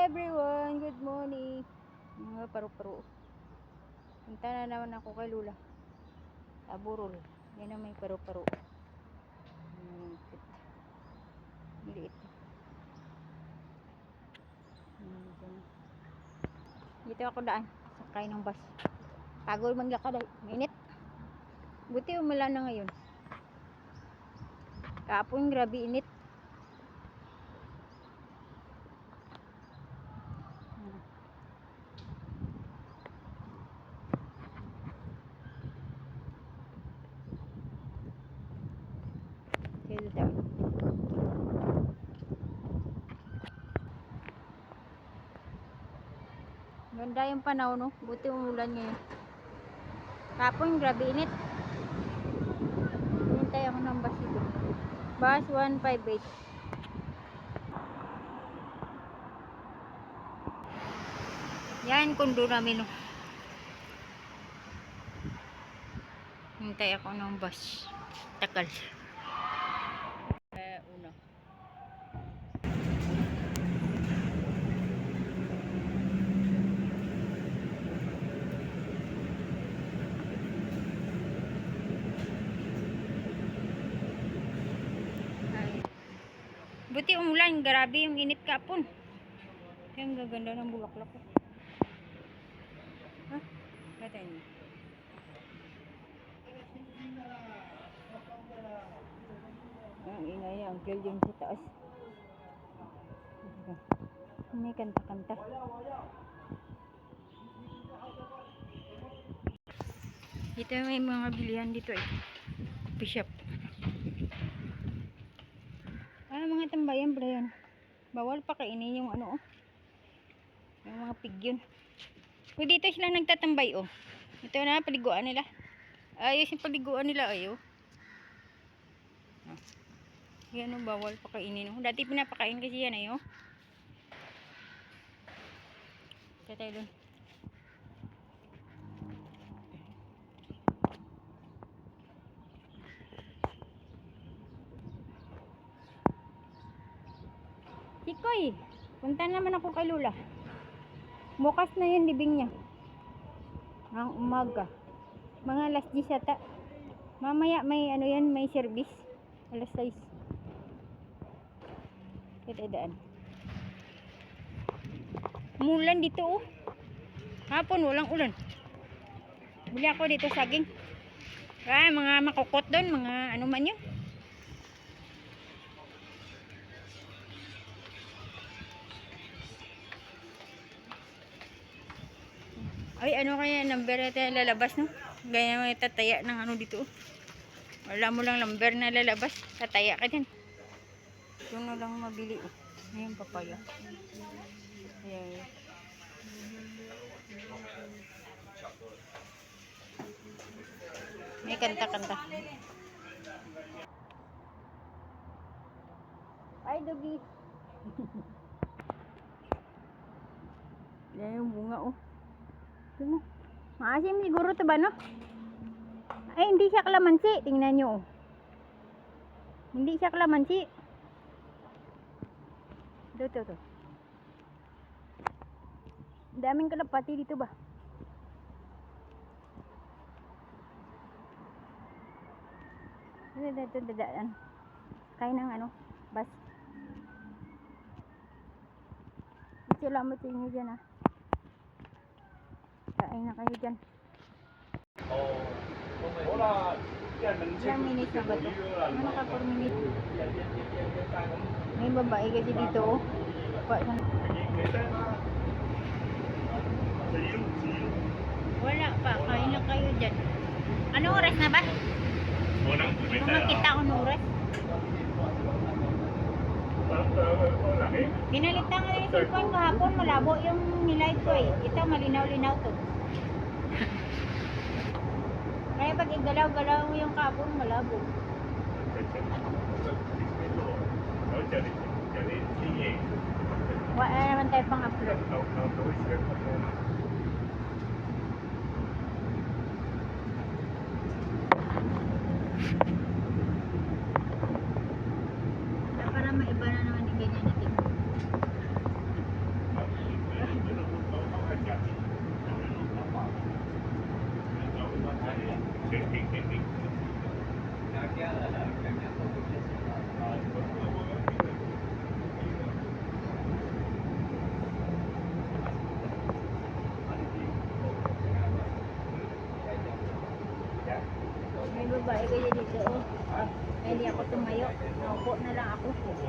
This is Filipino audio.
everyone! Good morning! Mga paru-paro. Punta na naman ako kay Lula. Taburol. Yan na may paru-paro. Maliit. Dito ako daan. Sakay ng bus. Pagod maglakad. Mainit. Buti umala na ngayon. Kahapon grabe init. Ganda yung panahon, no? Buti umulan ngayon. Kahapon grabe init. Hintay ako ng bus dito. Bus 158. Yan, kundo namin, no? Hintay ako ng bus. Takal. Una. Buti umulan, grabe yung init kapon. Yung gaganda ng bulaklak ko. Ha? Kata niyo. Ang ingay niya, ang clear dyan sa taas. May kanta-kanta. Dito may mga bilihan dito eh. Coffee shop. Mga tambayan pala yan. Bawal pa kainin yung ano, oh. Yung mga pig yun. Kung dito sila nagtatambay, oh. Ito na, paliguan nila. Ayos yung paliguan nila, ayo. Yan, oh, bawal pa kainin, oh. Dati pinapakain kasi yan, ayo. Kaya tayo dun. Sikoy, punta naman ako kay Lula. Bukas na yung libing niya. Ang umaga. Mga alas 10 yata. Mamaya may ano yan, may service. Alas 6. Katadaan. Umulan dito, oh. Hapon, walang ulan. Bili ako dito saging. Mga makukot doon, mga ano man yun. Ay, ano kaya number natin lalabas, no? Gaya may tataya ng ano dito. Wala mo lang number na lalabas. Tataya ka dyan. Ito na lang mabili, oh. Ayan, papaya. Ayan. May kanta-kanta. Ay, dogi. Ayan yung bunga, oh. Maasim siguro ito ba, no? Ay, hindi siya kalamansi. Tingnan nyo, oh. Hindi siya kalamansi. Ito. Daming kalapati dito ba? Ito, dadaan. Kain ng ano, bus. Salamat sa inyo dyan, ha. Kain na kayo dyan. Ilang minutes na ba ito? Ano ka 4 minutes? May babae kasi dito, oh. Wala pa. Kain na kayo dyan. Anong oras na ba? Hindi ko makita kung oras. Pinalitan nga yung cellphone kahapon. Malabo yung nilive ko eh. Ito malinaw-linaw to. Kaya pag igalaw-galaw yung kahapon, malabo. Wala naman tayo pang upload. Para maiba na naman yung ganyan natin. babae kaya dito. Oh. Hindi ako tumayo. Naupo na lang ako.